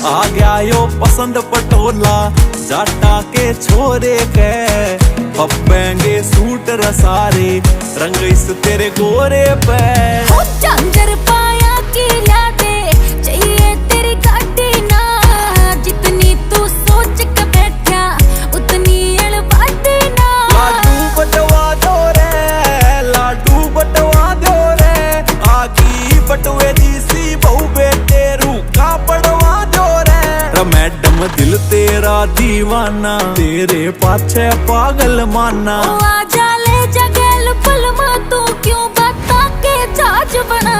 आ गया यो पसंद पटोला जाटा के छोरे के पप्पेंगे सूट रसारे रंग इस तेरे गोरे पे झांझर पाया की ला दे चाहिए तेरी गाड़ी ना जितनी तू सोच के बैठा उतनी अड़बाटी ना लाडू बटवा दो रे आगी बटवे दी सी बहु बेटे रूखा पड़वा दो रे मैडम दिल तेरा दीवाना तेरे पाछे पागल माना आजा ले जगल पलमा तू क्यों बता के जहाज बना